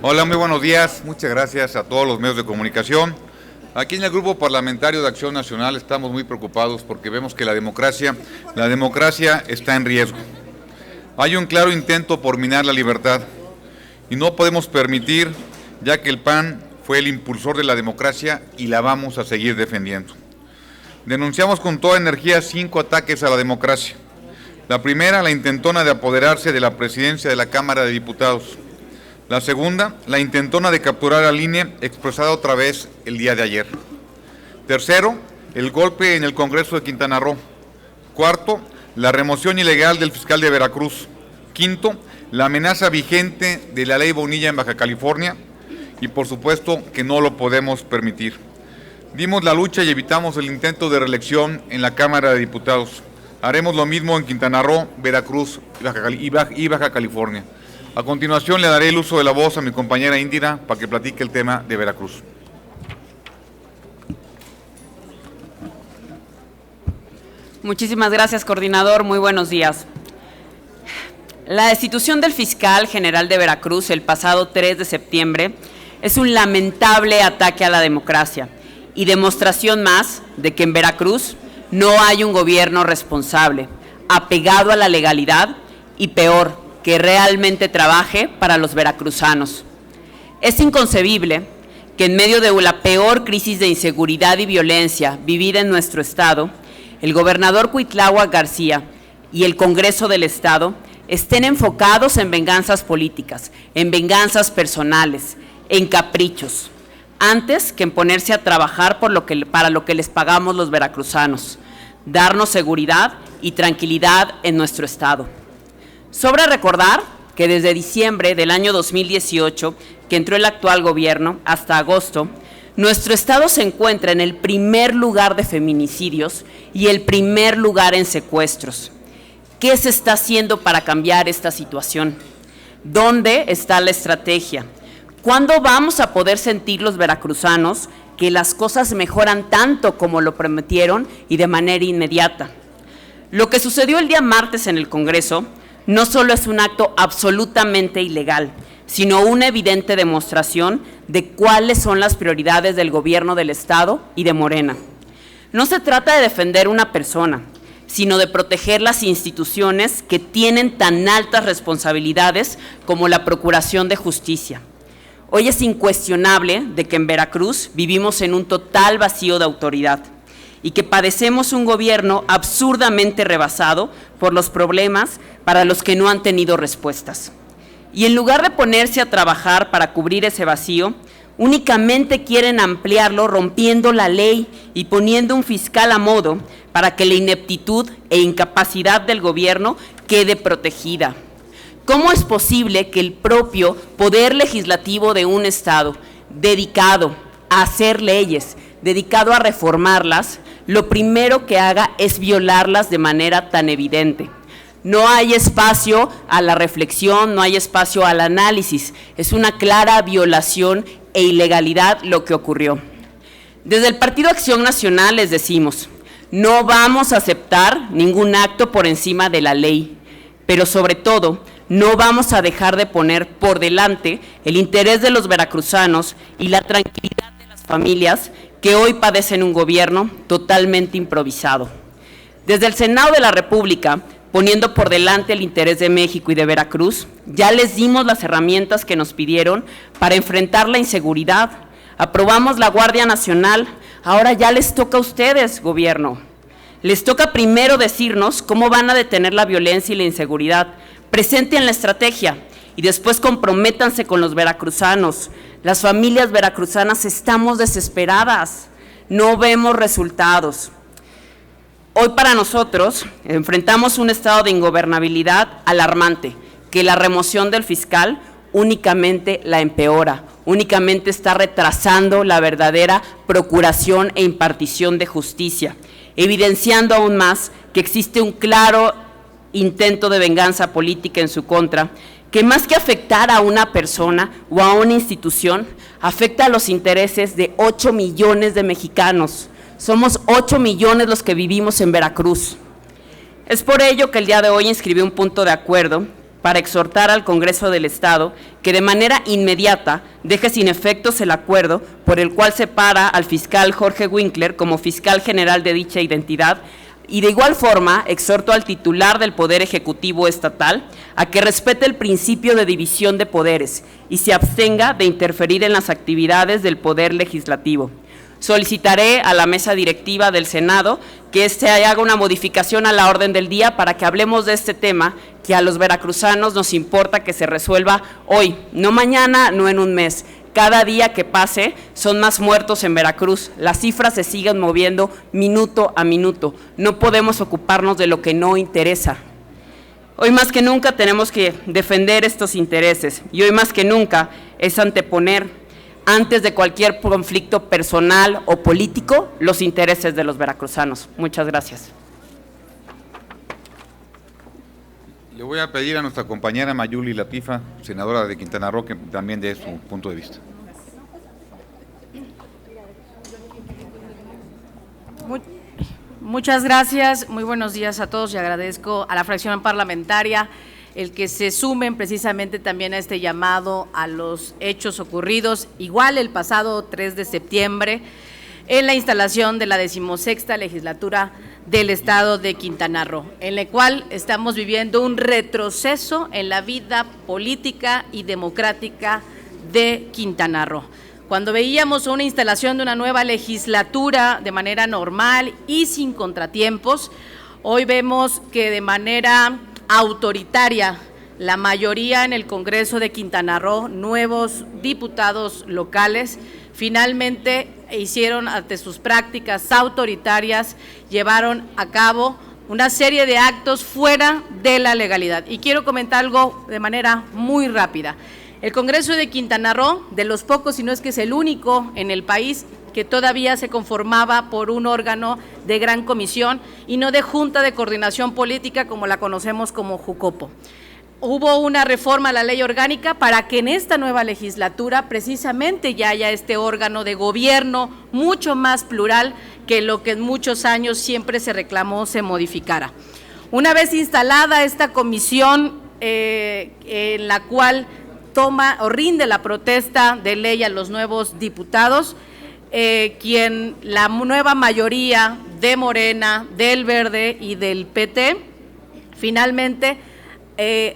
Hola, muy buenos días. Muchas gracias a todos los medios de comunicación. Aquí en el Grupo Parlamentario de Acción Nacional estamos muy preocupados porque vemos que la democracia está en riesgo. Hay un claro intento por minar la libertad y no podemos permitir, ya que el PAN fue el impulsor de la democracia y la vamos a seguir defendiendo. Denunciamos con toda energía 5 ataques a la democracia. La primera, la intentona de apoderarse de la presidencia de la Cámara de Diputados. La segunda, la intentona de capturar al INE, expresada otra vez el día de ayer. Tercero, el golpe en el Congreso de Quintana Roo. Cuarto, la remoción ilegal del fiscal de Veracruz. Quinto, la amenaza vigente de la ley Bonilla en Baja California. Y por supuesto que no lo podemos permitir. Dimos la lucha y evitamos el intento de reelección en la Cámara de Diputados. Haremos lo mismo en Quintana Roo, Veracruz y Baja California. A continuación le daré el uso de la voz a mi compañera Indira para que platique el tema de Veracruz. Muchísimas gracias, coordinador. Muy buenos días. La destitución del fiscal general de Veracruz el pasado 3 de septiembre es un lamentable ataque a la democracia y demostración más de que en Veracruz no hay un gobierno responsable, apegado a la legalidad y peor, que realmente trabaje para los veracruzanos. Es inconcebible que en medio de la peor crisis de inseguridad y violencia vivida en nuestro estado, el gobernador Cuitláhuac García y el Congreso del Estado estén enfocados en venganzas políticas, en venganzas personales, en caprichos, antes que en ponerse a trabajar para lo que les pagamos los veracruzanos, darnos seguridad y tranquilidad en nuestro estado. Sobra recordar que desde diciembre del año 2018, que entró el actual gobierno, hasta agosto, nuestro estado se encuentra en el primer lugar de feminicidios y el primer lugar en secuestros. ¿Qué se está haciendo para cambiar esta situación? ¿Dónde está la estrategia? ¿Cuándo vamos a poder sentir los veracruzanos que las cosas mejoran tanto como lo prometieron y de manera inmediata? Lo que sucedió el día martes en el Congreso no solo es un acto absolutamente ilegal, sino una evidente demostración de cuáles son las prioridades del gobierno del Estado y de Morena. No se trata de defender una persona, sino de proteger las instituciones que tienen tan altas responsabilidades como la Procuración de Justicia. Hoy es incuestionable de que en Veracruz vivimos en un total vacío de autoridad y que padecemos un gobierno absurdamente rebasado por los problemas para los que no han tenido respuestas. Y en lugar de ponerse a trabajar para cubrir ese vacío, únicamente quieren ampliarlo rompiendo la ley y poniendo un fiscal a modo para que la ineptitud e incapacidad del gobierno quede protegida. ¿Cómo es posible que el propio poder legislativo de un estado dedicado a hacer leyes, dedicado a reformarlas, lo primero que haga es violarlas de manera tan evidente? No hay espacio a la reflexión, no hay espacio al análisis. Es una clara violación e ilegalidad lo que ocurrió. Desde el Partido Acción Nacional les decimos, no vamos a aceptar ningún acto por encima de la ley, pero sobre todo, no vamos a dejar de poner por delante el interés de los veracruzanos y la tranquilidad de las familias que hoy padecen un gobierno totalmente improvisado. Desde el Senado de la República, poniendo por delante el interés de México y de Veracruz, ya les dimos las herramientas que nos pidieron para enfrentar la inseguridad. Aprobamos la Guardia Nacional, ahora ya les toca a ustedes, gobierno. Les toca primero decirnos cómo van a detener la violencia y la inseguridad. Presenten la estrategia y después comprométanse con los veracruzanos. Las familias veracruzanas estamos desesperadas, no vemos resultados. Hoy para nosotros enfrentamos un estado de ingobernabilidad alarmante, que la remoción del fiscal únicamente la empeora, únicamente está retrasando la verdadera procuración e impartición de justicia, evidenciando aún más que existe un claro intento de venganza política en su contra, que más que afectar a una persona o a una institución, afecta a los intereses de 8 millones de mexicanos. Somos 8 millones los que vivimos en Veracruz. Es por ello que el día de hoy inscribí un punto de acuerdo para exhortar al Congreso del Estado que de manera inmediata deje sin efectos el acuerdo por el cual separa al fiscal Jorge Winkler como fiscal general de dicha entidad, y de igual forma exhorto al titular del Poder Ejecutivo Estatal a que respete el principio de división de poderes y se abstenga de interferir en las actividades del Poder Legislativo. Solicitaré a la mesa directiva del Senado que haga una modificación a la orden del día para que hablemos de este tema que a los veracruzanos nos importa que se resuelva hoy, no mañana, no en un mes. Cada día que pase son más muertos en Veracruz, las cifras se siguen moviendo minuto a minuto, no podemos ocuparnos de lo que no interesa. Hoy más que nunca tenemos que defender estos intereses y hoy más que nunca es anteponer antes de cualquier conflicto personal o político los intereses de los veracruzanos. Muchas gracias. Le voy a pedir a nuestra compañera Mayuli Latifa, senadora de Quintana Roo, que también dé su punto de vista. Muchas gracias, muy buenos días a todos y agradezco a la fracción parlamentaria el que se sumen precisamente también a este llamado a los hechos ocurridos, igual el pasado 3 de septiembre, en la instalación de la 16ª legislatura del Estado de Quintana Roo, en la cual estamos viviendo un retroceso en la vida política y democrática de Quintana Roo. Cuando veíamos una instalación de una nueva legislatura de manera normal y sin contratiempos, hoy vemos que de manera autoritaria la mayoría en el Congreso de Quintana Roo, nuevos diputados locales, finalmente hicieron ante sus prácticas autoritarias, llevaron a cabo una serie de actos fuera de la legalidad. Y quiero comentar algo de manera muy rápida. El Congreso de Quintana Roo, de los pocos, si no es que es el único en el país, que todavía se conformaba por un órgano de gran comisión y no de junta de coordinación política como la conocemos como Jucopo. Hubo una reforma a la ley orgánica para que en esta nueva legislatura precisamente ya haya este órgano de gobierno mucho más plural que lo que en muchos años siempre se reclamó se modificara. Una vez instalada esta comisión en la cual toma o rinde la protesta de ley a los nuevos diputados, quien la nueva mayoría de Morena, del Verde y del PT, finalmente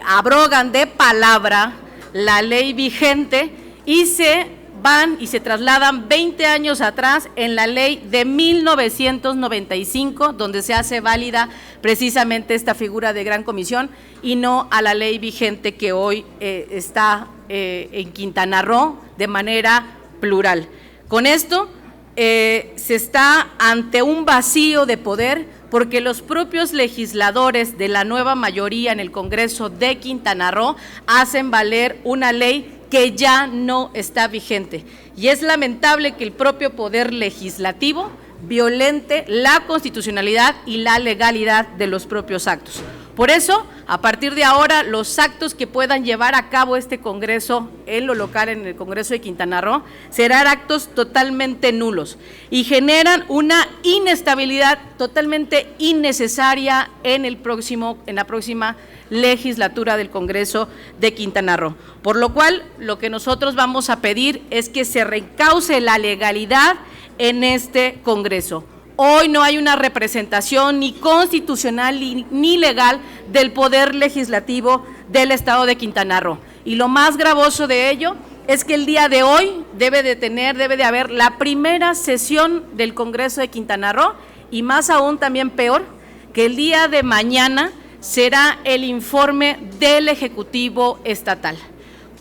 abrogan de palabra la ley vigente y se van y se trasladan 20 años atrás en la ley de 1995, donde se hace válida precisamente esta figura de gran comisión y no a la ley vigente que hoy está en Quintana Roo de manera plural. Con esto se está ante un vacío de poder porque los propios legisladores de la nueva mayoría en el Congreso de Quintana Roo hacen valer una ley que ya no está vigente. Y es lamentable que el propio Poder Legislativo violente la constitucionalidad y la legalidad de los propios actos. Por eso, a partir de ahora, los actos que puedan llevar a cabo este Congreso en lo local, en el Congreso de Quintana Roo, serán actos totalmente nulos y generan una inestabilidad totalmente innecesaria en la próxima legislatura del Congreso de Quintana Roo. Por lo cual, lo que nosotros vamos a pedir es que se reencauce la legalidad en este Congreso. Hoy no hay una representación ni constitucional ni legal del Poder Legislativo del Estado de Quintana Roo. Y lo más gravoso de ello es que el día de hoy debe de haber la primera sesión del Congreso de Quintana Roo y más aún también peor, que el día de mañana será el informe del Ejecutivo Estatal.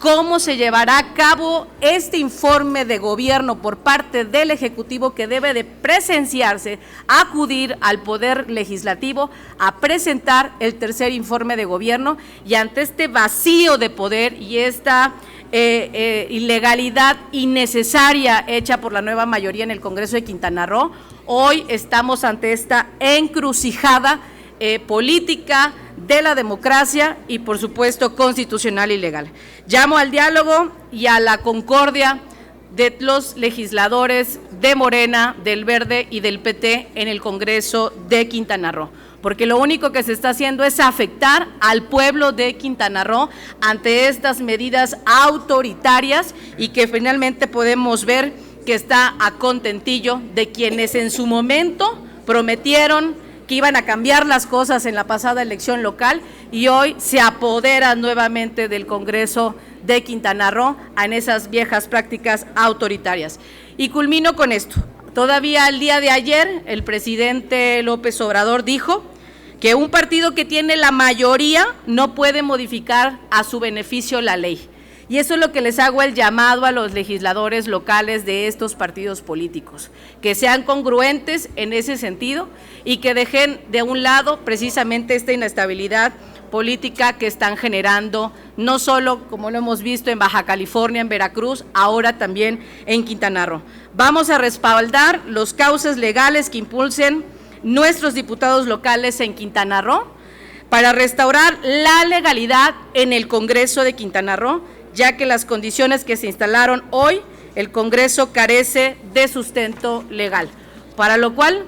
¿Cómo se llevará a cabo este informe de gobierno por parte del Ejecutivo que debe de presenciarse, acudir al Poder Legislativo a presentar el tercer informe de gobierno? Y ante este vacío de poder y esta ilegalidad innecesaria hecha por la nueva mayoría en el Congreso de Quintana Roo, hoy estamos ante esta encrucijada política de la democracia y por supuesto constitucional y legal. Llamo al diálogo y a la concordia de los legisladores de Morena, del Verde y del PT en el Congreso de Quintana Roo, porque lo único que se está haciendo es afectar al pueblo de Quintana Roo ante estas medidas autoritarias y que finalmente podemos ver que está a contentillo de quienes en su momento prometieron que iban a cambiar las cosas en la pasada elección local y hoy se apoderan nuevamente del Congreso de Quintana Roo en esas viejas prácticas autoritarias. Y culmino con esto. Todavía el día de ayer el presidente López Obrador dijo que un partido que tiene la mayoría no puede modificar a su beneficio la ley. Y eso es lo que les hago el llamado a los legisladores locales de estos partidos políticos, que sean congruentes en ese sentido y que dejen de un lado precisamente esta inestabilidad política que están generando, no solo como lo hemos visto en Baja California, en Veracruz, ahora también en Quintana Roo. Vamos a respaldar los cauces legales que impulsen nuestros diputados locales en Quintana Roo para restaurar la legalidad en el Congreso de Quintana Roo, ya que las condiciones que se instalaron hoy, el Congreso carece de sustento legal, para lo cual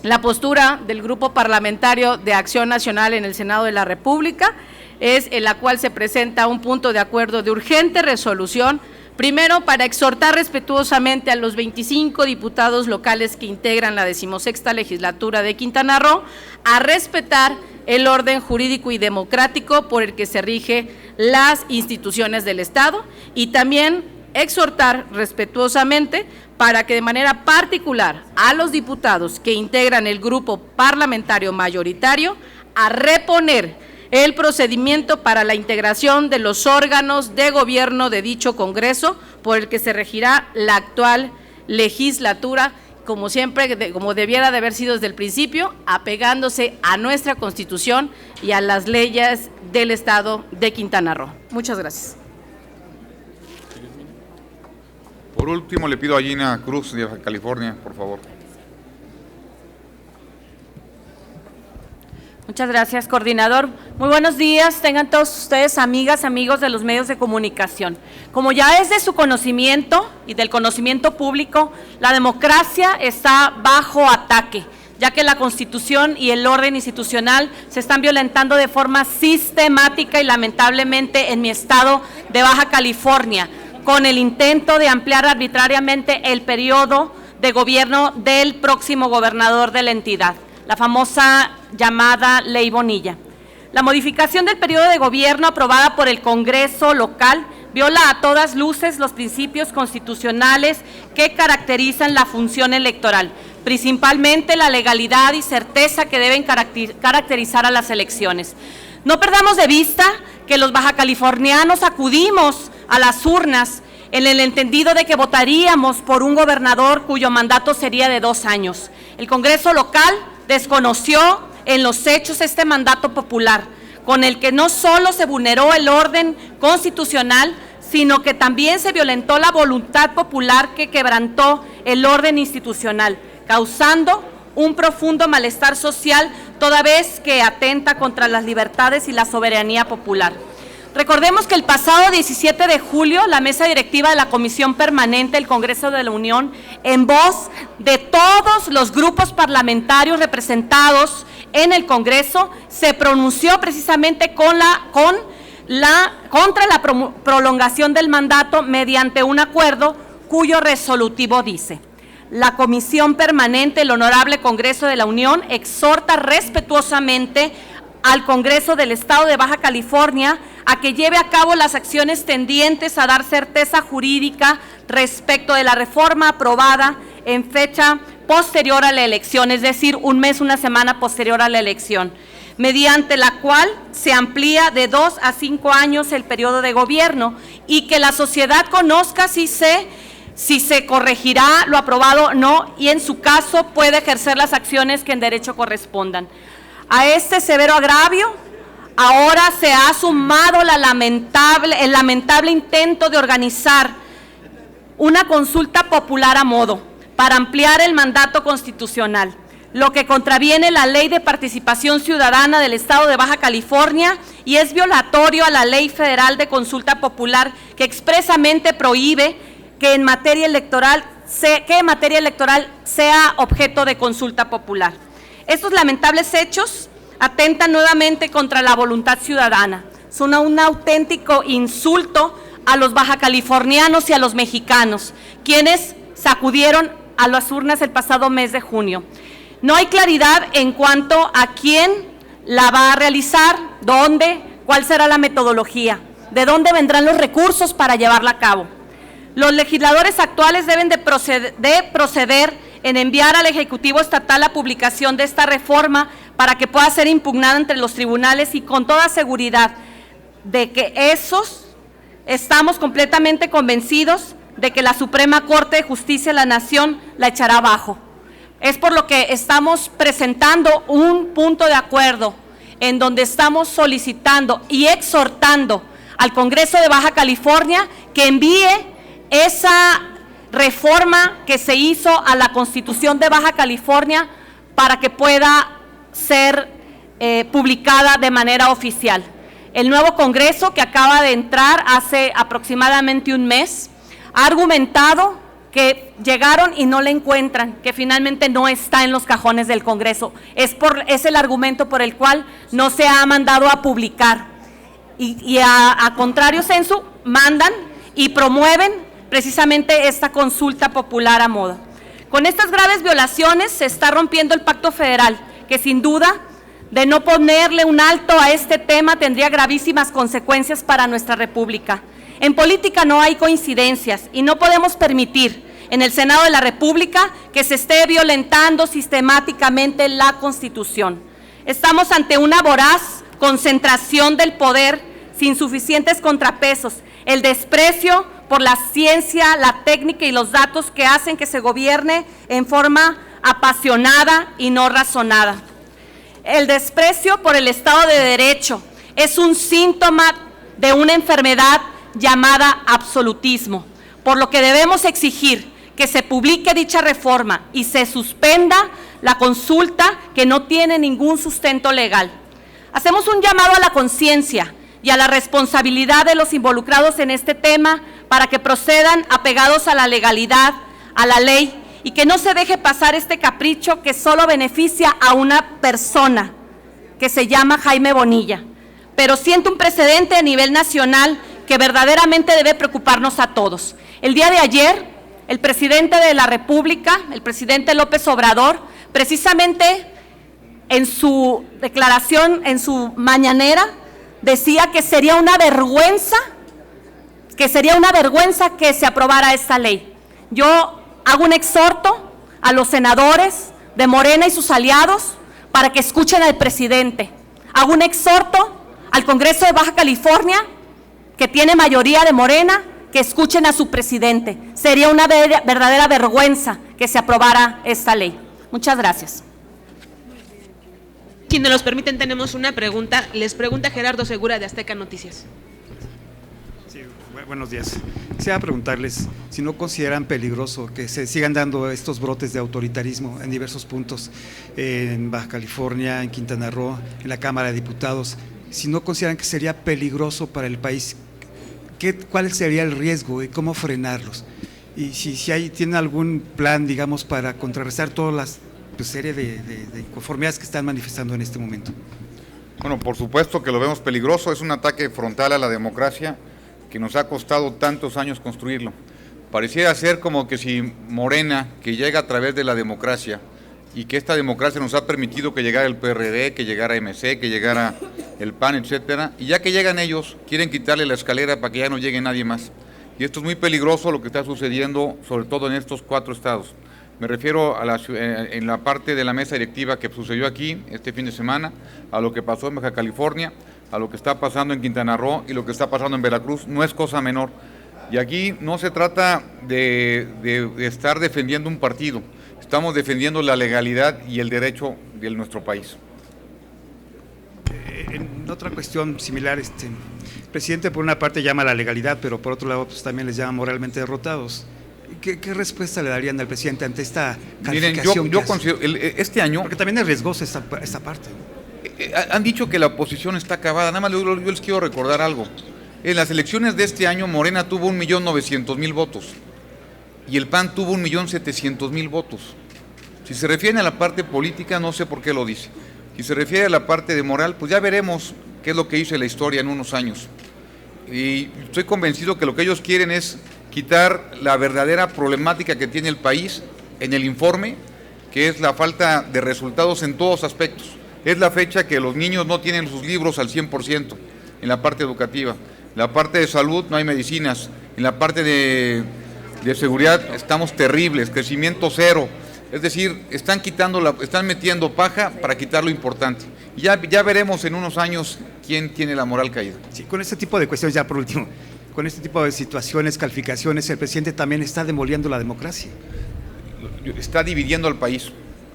la postura del Grupo Parlamentario de Acción Nacional en el Senado de la República es en la cual se presenta un punto de acuerdo de urgente resolución, primero para exhortar respetuosamente a los 25 diputados locales que integran la 16ª legislatura de Quintana Roo a respetar el orden jurídico y democrático por el que se rige las instituciones del Estado y también exhortar respetuosamente para que de manera particular a los diputados que integran el grupo parlamentario mayoritario a reponer el procedimiento para la integración de los órganos de gobierno de dicho Congreso por el que se regirá la actual legislatura, como siempre, como debiera de haber sido desde el principio, apegándose a nuestra Constitución y a las leyes del Estado de Quintana Roo. Muchas gracias. Por último, le pido a Gina Cruz de Baja California, por favor. Muchas gracias, coordinador. Muy buenos días, tengan todos ustedes, amigas, amigos de los medios de comunicación. Como ya es de su conocimiento y del conocimiento público, la democracia está bajo ataque, ya que la Constitución y el orden institucional se están violentando de forma sistemática y lamentablemente en mi estado de Baja California, con el intento de ampliar arbitrariamente el periodo de gobierno del próximo gobernador de la entidad, la famosa llamada Ley Bonilla. La modificación del periodo de gobierno aprobada por el Congreso local viola a todas luces los principios constitucionales que caracterizan la función electoral, principalmente la legalidad y certeza que deben caracterizar a las elecciones. No perdamos de vista que los bajacalifornianos acudimos a las urnas en el entendido de que votaríamos por un gobernador cuyo mandato sería de 2 años. El Congreso local desconoció en los hechos este mandato popular, con el que no solo se vulneró el orden constitucional, sino que también se violentó la voluntad popular que quebrantó el orden institucional, causando un profundo malestar social, toda vez que atenta contra las libertades y la soberanía popular. Recordemos que el pasado 17 de julio, la mesa directiva de la Comisión Permanente del Congreso de la Unión, en voz de todos los grupos parlamentarios representados en el Congreso, se pronunció precisamente contra la prolongación del mandato mediante un acuerdo cuyo resolutivo dice: la Comisión Permanente del Honorable Congreso de la Unión exhorta respetuosamente al Congreso del Estado de Baja California a que lleve a cabo las acciones tendientes a dar certeza jurídica respecto de la reforma aprobada en fecha posterior a la elección, es decir, un mes, una semana posterior a la elección, mediante la cual se amplía de 2 a 5 años el periodo de gobierno y que la sociedad conozca si se corregirá lo aprobado o no, y en su caso puede ejercer las acciones que en derecho correspondan. A este severo agravio, ahora se ha sumado el lamentable intento de organizar una consulta popular a modo para ampliar el mandato constitucional, lo que contraviene la Ley de Participación Ciudadana del Estado de Baja California y es violatorio a la Ley Federal de Consulta Popular, que expresamente prohíbe que en materia electoral sea objeto de consulta popular. Estos lamentables hechos atentan nuevamente contra la voluntad ciudadana. Son un auténtico insulto a los bajacalifornianos y a los mexicanos, quienes sacudieron a las urnas el pasado mes de junio. No hay claridad en cuanto a quién la va a realizar, dónde, cuál será la metodología, de dónde vendrán los recursos para llevarla a cabo. Los legisladores actuales deben de proceder en enviar al Ejecutivo Estatal la publicación de esta reforma para que pueda ser impugnada entre los tribunales y con toda seguridad de que estamos completamente convencidos de que la Suprema Corte de Justicia de la Nación la echará abajo. Es por lo que estamos presentando un punto de acuerdo en donde estamos solicitando y exhortando al Congreso de Baja California que envíe esa reforma que se hizo a la Constitución de Baja California para que pueda ser publicada de manera oficial. El nuevo Congreso, que acaba de entrar hace aproximadamente un mes, ha argumentado que llegaron y no la encuentran, que finalmente no está en los cajones del Congreso. Es el argumento por el cual no se ha mandado a publicar. Y a contrario censo, mandan y promueven precisamente esta consulta popular a moda. Con estas graves violaciones se está rompiendo el pacto federal, que sin duda, de no ponerle un alto a este tema, tendría gravísimas consecuencias para nuestra República. En política no hay coincidencias y no podemos permitir en el Senado de la República que se esté violentando sistemáticamente la Constitución. Estamos ante una voraz concentración del poder sin suficientes contrapesos, el desprecio por la ciencia, la técnica y los datos que hacen que se gobierne en forma apasionada y no razonada. El desprecio por el Estado de Derecho es un síntoma de una enfermedad llamada absolutismo, por lo que debemos exigir que se publique dicha reforma y se suspenda la consulta que no tiene ningún sustento legal. Hacemos un llamado a la conciencia y a la responsabilidad de los involucrados en este tema para que procedan apegados a la legalidad, a la ley, y que no se deje pasar este capricho que solo beneficia a una persona, que se llama Jaime Bonilla. Pero siente un precedente a nivel nacional que verdaderamente debe preocuparnos a todos. El día de ayer, el presidente de la República, el presidente López Obrador, precisamente en su declaración, en su mañanera, decía que sería una vergüenza que se aprobara esta ley. Yo hago un exhorto a los senadores de Morena y sus aliados para que escuchen al presidente. Hago un exhorto al Congreso de Baja California, que tiene mayoría de Morena, que escuchen a su presidente. Sería una verdadera vergüenza que se aprobara esta ley. Muchas gracias. Si nos los permiten, tenemos una pregunta. Les pregunta Gerardo Segura de Azteca Noticias. Sí, buenos días. Quisiera preguntarles si no consideran peligroso que se sigan dando estos brotes de autoritarismo en diversos puntos, en Baja California, en Quintana Roo, en la Cámara de Diputados, si no consideran que sería peligroso para el país, ¿cuál sería el riesgo y cómo frenarlos? Y si tienen algún plan, digamos, para contrarrestar todas las serie de inconformidades que están manifestando en este momento. Bueno, por supuesto que lo vemos peligroso, es un ataque frontal a la democracia que nos ha costado tantos años construirlo. Pareciera ser como que si Morena, que llega a través de la democracia, y que esta democracia nos ha permitido que llegara el PRD, que llegara MC, que llegara el PAN, etcétera, y ya que llegan ellos, quieren quitarle la escalera para que ya no llegue nadie más. Y esto es muy peligroso lo que está sucediendo, sobre todo en estos 4 estados. Me refiero a en la parte de la mesa directiva que sucedió aquí este fin de semana, a lo que pasó en Baja California, a lo que está pasando en Quintana Roo y lo que está pasando en Veracruz. No es cosa menor. Y aquí no se trata de estar defendiendo un partido, estamos defendiendo la legalidad y el derecho de nuestro país. En otra cuestión similar, el presidente por una parte llama a la legalidad, pero por otro lado también les llama moralmente derrotados. ¿Qué respuesta le darían al presidente ante esta calificación? Miren, yo considero, este año… Porque también es riesgosa esta parte. Han dicho que la oposición está acabada, nada más yo les quiero recordar algo. En las elecciones de este año, Morena tuvo 1.900.000 votos y el PAN tuvo 1.700.000 votos. Si se refiere a la parte política, no sé por qué lo dice. Si se refiere a la parte de moral, pues ya veremos qué es lo que hizo la historia en unos años. Y estoy convencido que lo que ellos quieren es quitar la verdadera problemática que tiene el país en el informe, que es la falta de resultados en todos aspectos. Es la fecha que los niños no tienen sus libros al 100% en la parte educativa. En la parte de salud no hay medicinas. En la parte de seguridad estamos terribles, crecimiento cero. Es decir, están metiendo paja para quitar lo importante. Y ya veremos en unos años quién tiene la moral caída. Sí, con este tipo de cuestiones, ya por último, con este tipo de situaciones, calificaciones, el presidente también está demoliendo la democracia. Está dividiendo al país.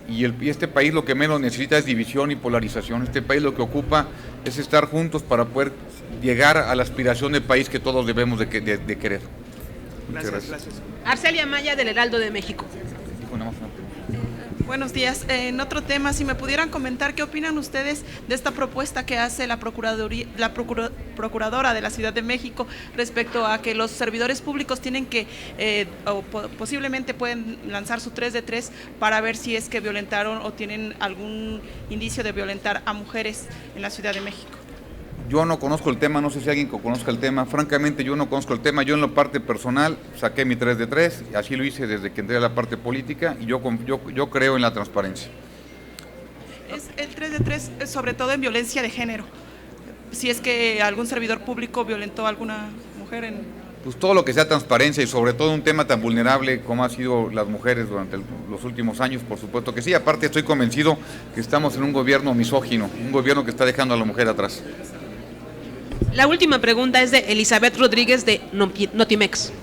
Y este país lo que menos necesita es división y polarización. Este país lo que ocupa es estar juntos para poder llegar a la aspiración de país que todos debemos de querer. Gracias. Arcelia Maya, del Heraldo de México. Buenos días. En otro tema, si me pudieran comentar qué opinan ustedes de esta propuesta que hace la Procuradora de la Ciudad de México respecto a que los servidores públicos tienen que, posiblemente pueden lanzar su 3 de 3 para ver si es que violentaron o tienen algún indicio de violentar a mujeres en la Ciudad de México. Yo no conozco el tema, no sé si alguien conozca el tema. Francamente, yo no conozco el tema. Yo en la parte personal saqué mi 3 de 3, así lo hice desde que entré a la parte política y yo creo en la transparencia. Es el 3 de 3, sobre todo en violencia de género. Si es que algún servidor público violentó a alguna mujer en... Pues todo lo que sea transparencia y sobre todo un tema tan vulnerable como ha sido las mujeres durante los últimos años, por supuesto que sí. Aparte estoy convencido que estamos en un gobierno misógino, un gobierno que está dejando a la mujer atrás. La última pregunta es de Elizabeth Rodríguez de Notimex.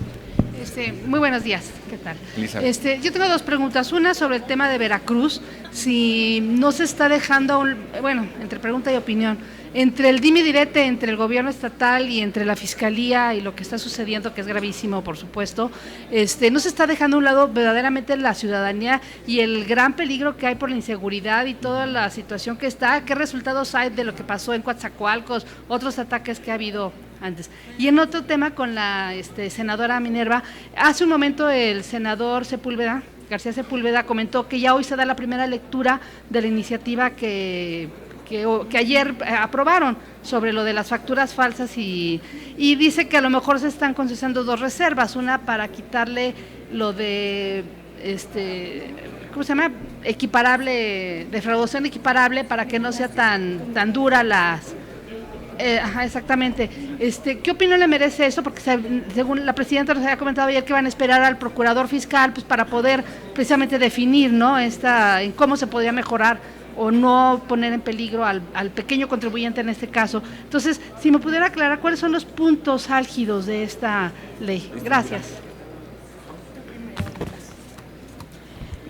Muy buenos días, ¿qué tal? Elizabeth. Yo tengo dos preguntas, una sobre el tema de Veracruz, si no se está dejando, entre pregunta y opinión, entre el dime y direte entre el gobierno estatal y entre la fiscalía y lo que está sucediendo, que es gravísimo, por supuesto, no se está dejando a un lado verdaderamente la ciudadanía y el gran peligro que hay por la inseguridad y toda la situación que está. ¿Qué resultados hay de lo que pasó en Coatzacoalcos, otros ataques que ha habido antes? Y en otro tema con la senadora Minerva, hace un momento el senador García Sepúlveda comentó que ya hoy se da la primera lectura de la iniciativa que ayer aprobaron sobre lo de las facturas falsas y dice que a lo mejor se están concediendo dos reservas, una para quitarle lo de ¿cómo se llama? Equiparable, defraudación equiparable, para que no sea tan dura las exactamente. ¿Qué opinión le merece eso? Porque según la presidenta nos había comentado ayer que van a esperar al procurador fiscal pues para poder precisamente definir, ¿no? En cómo se podría mejorar o no poner en peligro al pequeño contribuyente en este caso. Entonces, si me pudiera aclarar cuáles son los puntos álgidos de esta ley. Gracias.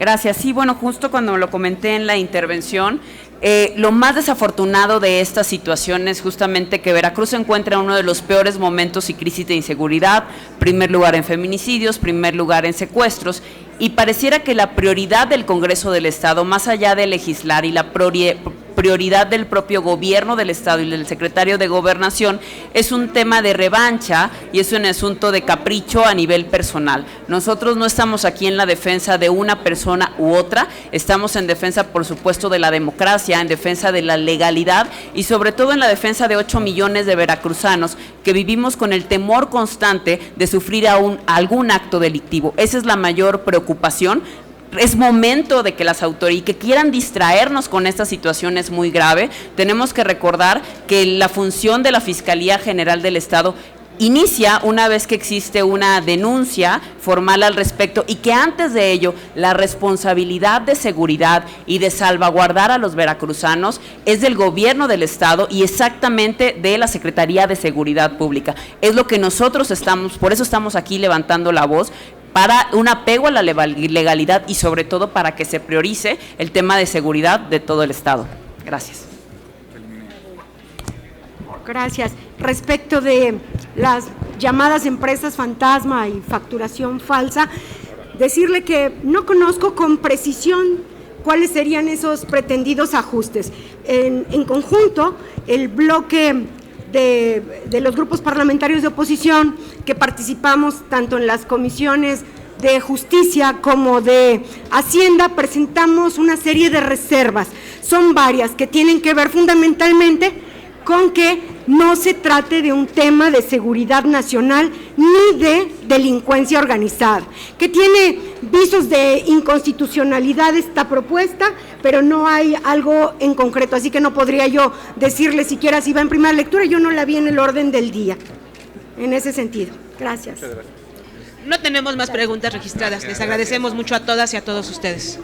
Gracias. Sí, bueno, justo cuando lo comenté en la intervención, lo más desafortunado de esta situación es justamente que Veracruz se encuentra en uno de los peores momentos y crisis de inseguridad, primer lugar en feminicidios, primer lugar en secuestros, y pareciera que la prioridad del Congreso del Estado, más allá de legislar, y la prioridad del propio gobierno del Estado y del secretario de Gobernación es un tema de revancha y es un asunto de capricho a nivel personal. Nosotros no estamos aquí en la defensa de una persona u otra, estamos en defensa, por supuesto, de la democracia, en defensa de la legalidad y sobre todo en la defensa de 8 millones de veracruzanos que vivimos con el temor constante de sufrir algún acto delictivo. Esa es la mayor preocupación. Es momento de que las autoridades que quieran distraernos con esta situación es muy grave. Tenemos que recordar que la función de la Fiscalía General del Estado inicia una vez que existe una denuncia formal al respecto y que antes de ello la responsabilidad de seguridad y de salvaguardar a los veracruzanos es del gobierno del Estado y exactamente de la Secretaría de Seguridad Pública. Es lo que nosotros por eso estamos aquí levantando la voz, para un apego a la legalidad y sobre todo para que se priorice el tema de seguridad de todo el Estado. Gracias. Gracias. Respecto de las llamadas empresas fantasma y facturación falsa, decirle que no conozco con precisión cuáles serían esos pretendidos ajustes. En conjunto, el bloque de los grupos parlamentarios de oposición que participamos tanto en las comisiones de Justicia como de Hacienda presentamos una serie de reservas. Son varias que tienen que ver fundamentalmente con que no se trate de un tema de seguridad nacional ni de delincuencia organizada, que tiene visos de inconstitucionalidad esta propuesta, pero no hay algo en concreto, así que no podría yo decirle siquiera si va en primera lectura, yo no la vi en el orden del día, en ese sentido. Gracias. No tenemos más preguntas registradas. Les agradecemos mucho a todas y a todos ustedes.